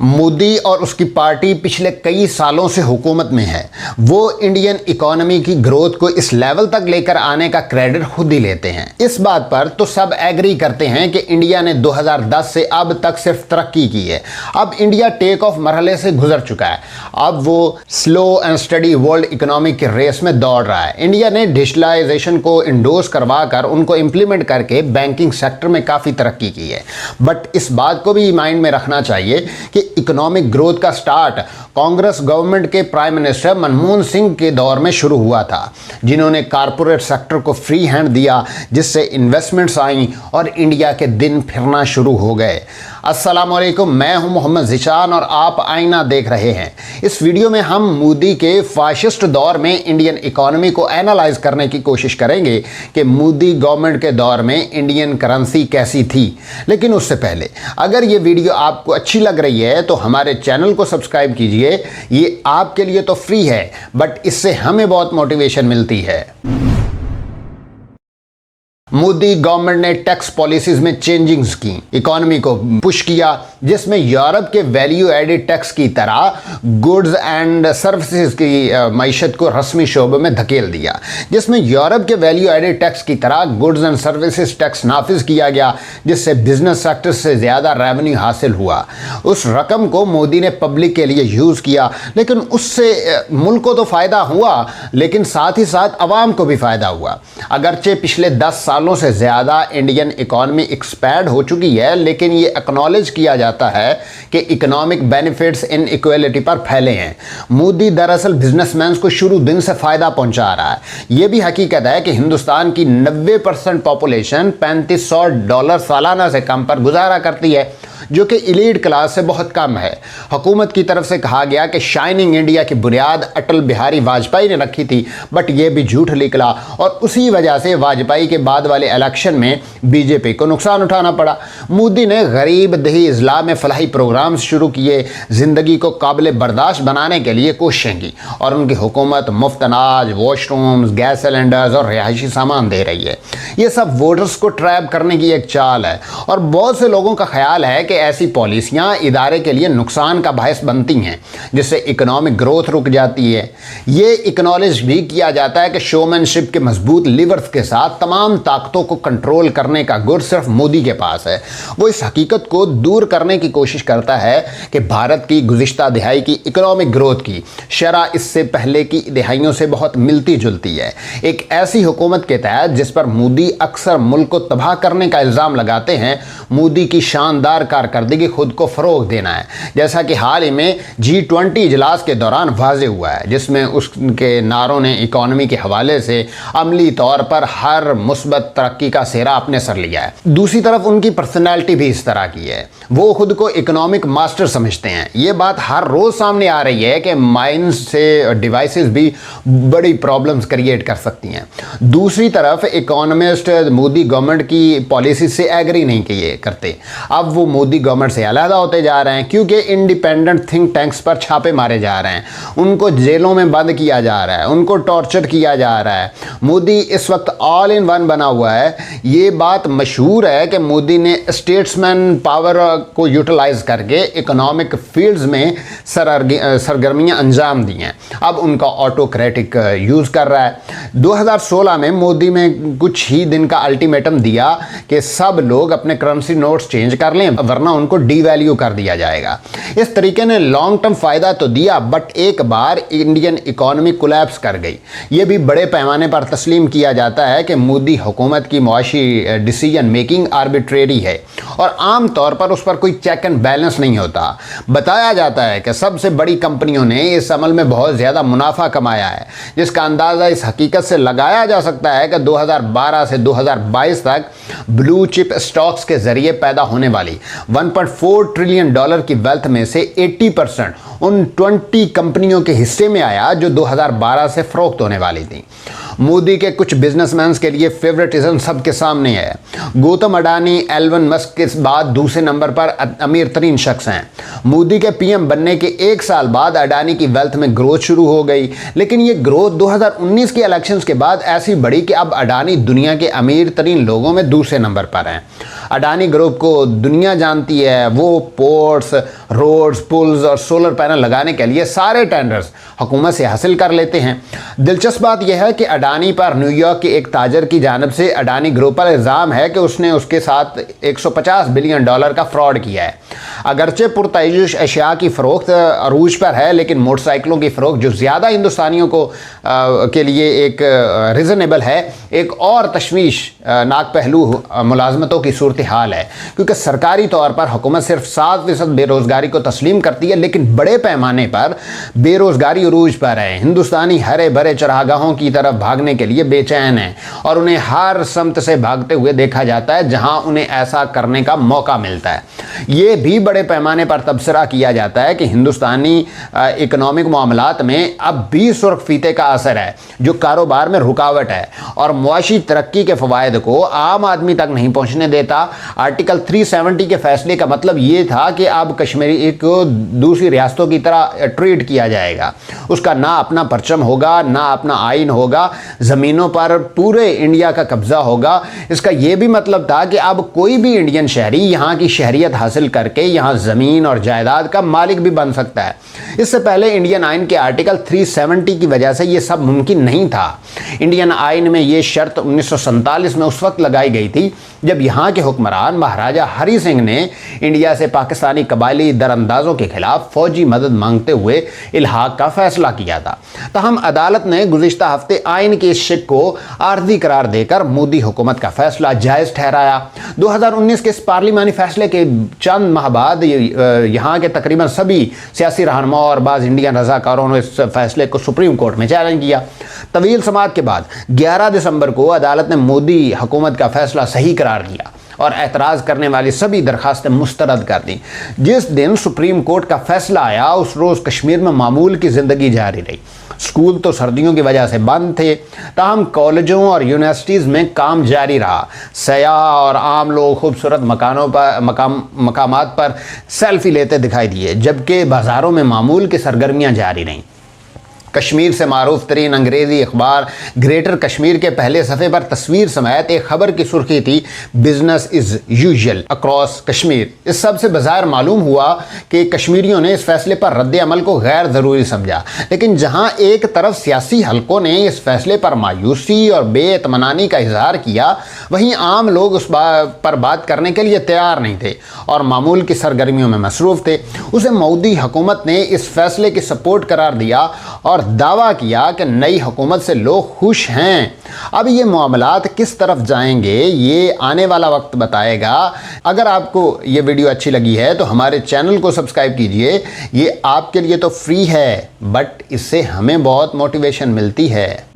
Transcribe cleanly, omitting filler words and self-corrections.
मोदी और उसकी पार्टी पिछले कई सालों से हुकूमत में है। वो इंडियन इकोनॉमी की ग्रोथ को इस लेवल तक लेकर आने का क्रेडिट खुद ही लेते हैं। इस बात पर तो सब एग्री करते हैं कि इंडिया ने 2010 से अब तक सिर्फ तरक्की की है। अब इंडिया टेक ऑफ मरहले से गुजर चुका है। अब वो slow and study world economy की रेस में दौड़ रहा है। इंडिया ने डिजिटलाइजेशन को इंडोर्स करवा कर उनको इम्प्लीमेंट करके बैंकिंग सेक्टर में काफ़ी तरक्की की है। बट इस बात को भी माइंड में रखना चाहिए कि इकोनॉमिक ग्रोथ का स्टार्ट कांग्रेस गवर्नमेंट के प्राइम मिनिस्टर मनमोहन सिंह के दौर में शुरू हुआ था, जिन्होंने कारपोरेट सेक्टर को फ्री हैंड दिया, जिससे इन्वेस्टमेंट्स आई और इंडिया के दिन फिरना शुरू हो गए। अस्सलाम वालेकुम, मैं हूं मोहम्मद ज़ीशान और आप आईना देख रहे हैं। इस वीडियो में हम मोदी के फाशिस्ट दौर में इंडियन इकोनॉमी को एनालाइज करने की कोशिश करेंगे कि मोदी गवर्नमेंट के दौर में इंडियन करेंसी कैसी थी। लेकिन उससे पहले अगर ये वीडियो आपको अच्छी लग रही है तो हमारे चैनल को सब्सक्राइब कीजिए। ये आपके लिए तो फ्री है, बट इससे हमें बहुत मोटिवेशन मिलती है। मोदी गवर्नमेंट ने टैक्स पॉलिसीज में चेंजिंग्स की, इकोनॉमी को पुश किया, जिसमें यूरोप के वैल्यू एडेड टैक्स की तरह गुड्स एंड सर्विसेज की मईशत को रस्मी शोबे में धकेल दिया, जिसमें यूरोप के वैल्यू एडेड टैक्स की तरह गुड्स एंड सर्विसेज टैक्स नाफिज किया गया, जिससे बिजनेस सेक्टर से ज़्यादा रेवेन्यू हासिल हुआ। उस रकम को मोदी ने पब्लिक के लिए यूज़ किया, लेकिन उससे मुल्क को तो फ़ायदा हुआ, लेकिन साथ ही साथ अवाम को भी फ़ायदा हुआ। अगरचे पिछले 10 सालों से ज़्यादा इंडियन इकोनॉमी एक्सपैंड हो चुकी है, लेकिन ये एक्नॉलेज किया जाता है कि इकोनॉमिक बेनिफिट्स इन इक्वलिटी पर फैले हैं। मोदी दरअसल बिजनेसमैन को शुरू दिन से फ़ायदा पहुंचा रहा है। ये भी हकीकत है कि हिंदुस्तान की 90% पॉपुलेशन $3500 सालाना से कम पर गुजारा करती है, जो कि एलीट क्लास से बहुत कम है। हुकूमत की तरफ से कहा गया कि शाइनिंग इंडिया की बुनियाद अटल बिहारी वाजपेयी ने रखी थी, बट ये भी झूठ निकला और उसी वजह से वाजपेयी के बाद वाले इलेक्शन में बीजेपी को नुकसान उठाना पड़ा। मोदी ने गरीब दही इजला में फलाही प्रोग्राम्स शुरू किए, ज़िंदगी को काबिल बर्दाश्त बनाने के लिए कोशिशें की, और उनकी हुकूमत मुफ्त अनाज, वॉशरूम्स, गैस सिलेंडर्स और रिहायशी सामान दे रही है। ये सब वोटर्स को ट्रैप करने की एक चाल है, और बहुत से लोगों का ख्याल है कि ऐसी पॉलिसियां इदारे के लिए नुकसान का बायस बनती हैं, जिससे इकोनॉमिक ग्रोथ रुक जाती है। ये इक्नॉलेज भी किया जाता है कि शोमैनशिप के मजबूत लिवर्स के साथ तमाम ताकतों को कंट्रोल करने का गुर सिर्फ मोदी के पास है। वो इस हकीकत को दूर करने की कोशिश करता है कि भारत की गुज़िश्ता दिहाई की इकोनॉमिक ग्रोथ की शरह इससे पहले की दिहाइयों से बहुत मिलती जुलती है। एक ऐसी हुकूमत के तहत जिस पर मोदी अक्सर मुल्क को तबाह करने का इल्ज़ाम लगाते हैं, मोदी की शानदार कारकर्दगी खुद को फ़रोग देना है, जैसा कि हाल ही में G20 इजलास के दौरान वाज़ेह हुआ है, जिसमें उसके नारों ने इकोनॉमी के हवाले से अमली तौर पर हर मुस्बत तरक्की का सेहरा अपने सर लिया है। दूसरी तरफ उनकी पर्सनैलिटी भी इस तरह की है, वो खुद को इकोनॉमिक मास्टर समझते हैं। ये बात हर रोज़ सामने आ रही है कि माइंड से डिवाइसेस भी बड़ी प्रॉब्लम्स क्रिएट कर सकती हैं। दूसरी तरफ इकोनॉमिस्ट मोदी गवर्नमेंट की पॉलिसी से एग्री नहीं किए करते। अब वो मोदी गवर्नमेंट से अलहदा होते जा रहे हैं, क्योंकि इंडिपेंडेंट थिंक टैंक्स पर छापे मारे जा रहे हैं, उनको जेलों में बंद किया जा रहा है, उनको टॉर्चर किया जा रहा है। मोदी इस वक्त ऑल इन वन बना हुआ है। ये बात मशहूर है कि मोदी ने स्टेट्समैन पावर को यूटिलाइज करके इकोनॉमिक फील्ड्स में सरगर्मियां अंजाम दी हैं। अब उनका ऑटोक्रेटिक यूज़ कर रहा है। 2016 में मोदी में कुछ ही दिन का अल्टीमेटम दिया कि सब लोग अपने करेंसी नोट्स चेंज कर लें, वरना उनको डीवैल्यू कर दिया जाएगा। इस तरीके ने लॉन्ग टर्म फ़ायदा तो दिया, बट एक बार इंडियन इकोनॉमी कोलैप्स कर गई। ये भी बड़े पैमाने पर तस्लीम किया जाता है कि मोदी हुकूमत की मुआशी डिसीजन मेकिंग आर्बिट्रेरी है, और आम तौर पर उस पर कोई चेक एंड बैलेंस नहीं होता। बताया जाता है कि सबसे बड़ी कंपनियों ने इस अमल में बहुत ज़्यादा मुनाफा कमाया है, जिसका अंदाज़ा इस हकीकत से लगाया जा सकता है कि 2012 से 2022 तक ब्लू चिप स्टॉक्स के ज़रिए पैदा होने वाली $1.4 ट्रिलियन की वेल्थ में से 80% उन 20 कंपनियों के हिस्से में आया जो 2012 से फ़रोख्त होने वाली थी। मोदी के कुछ बिजनेसमैन के लिए फेवरेटिज्म सबके सामने है। गौतम अडानी एलन मस्क के बाद दूसरे नंबर पर अमीर तरीन शख्स हैं। मोदी के पीएम बनने के 1 साल बाद अडानी की वेल्थ में ग्रोथ शुरू हो गई, लेकिन ये ग्रोथ 2019 के इलेक्शंस के बाद ऐसी बढ़ी कि अब अडानी दुनिया के अमीर तरीन लोगों में दूसरे नंबर पर हैं। अडानी ग्रुप को दुनिया जानती है। वो पोर्ट्स, रोड्स, पुल्स और सोलर पैनल लगाने के लिए सारे टेंडर्स हुकूमत से हासिल कर लेते हैं। दिलचस्प बात यह है कि अडानी पर न्यूयॉर्क के एक ताजर की जानिब से अडानी ग्रुप पर इल्ज़ाम है कि उसने उसके साथ $150 बिलियन का फ्रॉड किया है। अगरचे पुरतयश अशिया की फ़रोख्त अरूज पर है, लेकिन मोटरसाइकिलों की फ़रोख्त जो ज़्यादा हिंदुस्तानियों को के लिए एक रिजनेबल है, एक और तशवीश नाक पहलू मुलाजमतों की सूरत हाल है, क्योंकि सरकारी तौर पर हुकूमत सिर्फ 7% बेरोज़गारी को तस्लीम करती है, लेकिन बड़े पैमाने पर बेरोज़गारी अरूज पर है। हिंदुस्तानी हरे भरे चरागाहों की तरफ भागने के लिए बेचैन है और उन्हें हर समत से भागते हुए देखा जाता है जहां उन्हें ऐसा करने का मौका मिलता है। ये भी बड़े पैमाने पर तबसरा किया जाता है कि हिंदुस्तानी इकोनॉमिक मामलात में अब भी सुर्ख फीते का असर है, जो कारोबार में रुकावट है और मुआशी तरक्की के फ़वायद को आम आदमी तक नहीं पहुंचने देता। आर्टिकल 370 के फैसले का मतलब ये था कि अब कश्मीरी को दूसरी रियासतों की तरह ट्रीट किया जाएगा। उसका ना अपना परचम होगा, ना अपना आइन होगा, ज़मीनों पर पूरे इंडिया का कब्जा होगा। इसका यह भी मतलब था कि अब कोई भी इंडियन शहरी यहाँ की शहरियत हासिल करके यहाँ ज़मीन और जायदाद का मालिक भी बन सकता है। इससे पहले इंडियन आइन के आर्टिकल 370 की वजह से ये सब मुमकिन नहीं था। इंडियन आइन में ये शर्त 1947 में उस वक्त लगाई गई थी जब यहाँ के हुक्मरान महाराजा हरी सिंह ने इंडिया से पाकिस्तानी कबायली दरअंदाजों के खिलाफ फौजी मदद मांगते हुए इल्हाक का फैसला किया था। तहम अदालत ने गुज़िश्ता हफ्ते आइन के इस शिक को आर्जी करार देकर मोदी हुकूमत का फैसला जायज़ ठहराया। 2019 के इस पार्लिमानी फैसले के चंद माह बाद यहाँ के तकरीबन सभी सियासी रहनुमा और बाज़ इंडियन रज़ाकारों ने इस फैसले को सुप्रीम कोर्ट में चैलेंज किया। तवील समाअत के बाद 11 दिसंबर को अदालत ने मोदी हुकूमत का फैसला सही करार दिया और एतराज़ करने वाली सभी दरखास्तें मुस्तरद कर दी। जिस दिन सुप्रीम कोर्ट का फैसला आया उस रोज़ कश्मीर में मामूल की ज़िंदगी जारी रही। स्कूल तो सर्दियों की वजह से बंद थे, ताहम कॉलेजों और यूनिवर्सिटीज़ में काम जारी रहा। सयाह और आम लोग खूबसूरत मकामात पर सेल्फी लेते दिखाई दिए, जबकि बाज़ारों में मामूल की सरगर्मियाँ जारी रहीं। कश्मीर से मारूफ तरीन अंग्रेज़ी अखबार ग्रेटर कश्मीर के पहले सफ़े पर तस्वीर समेत एक खबर की सुर्खी थी, business is usual across Kashmir. इस सब से बाज़ार मालूम हुआ कि कश्मीरियों ने इस फैसले पर रद्द अमल को गैर ज़रूरी समझा, लेकिन जहां एक तरफ सियासी हलकों ने इस फैसले पर मायूसी और बेइत्मीनानी का इजहार किया, वहीं आम लोग उस पर बात करने के लिए तैयार नहीं थे और मामूल की सरगर्मियों में मसरूफ़ थे। उसे मोदी हुकूमत ने इस फैसले की सपोर्ट करार दिया और दावा किया कि नई हुकूमत से लोग खुश हैं। अब ये मामलात किस तरफ जाएंगे ये आने वाला वक्त बताएगा। अगर आपको ये वीडियो अच्छी लगी है तो हमारे चैनल को सब्सक्राइब कीजिए। ये आपके लिए तो फ्री है, बट इससे हमें बहुत मोटिवेशन मिलती है।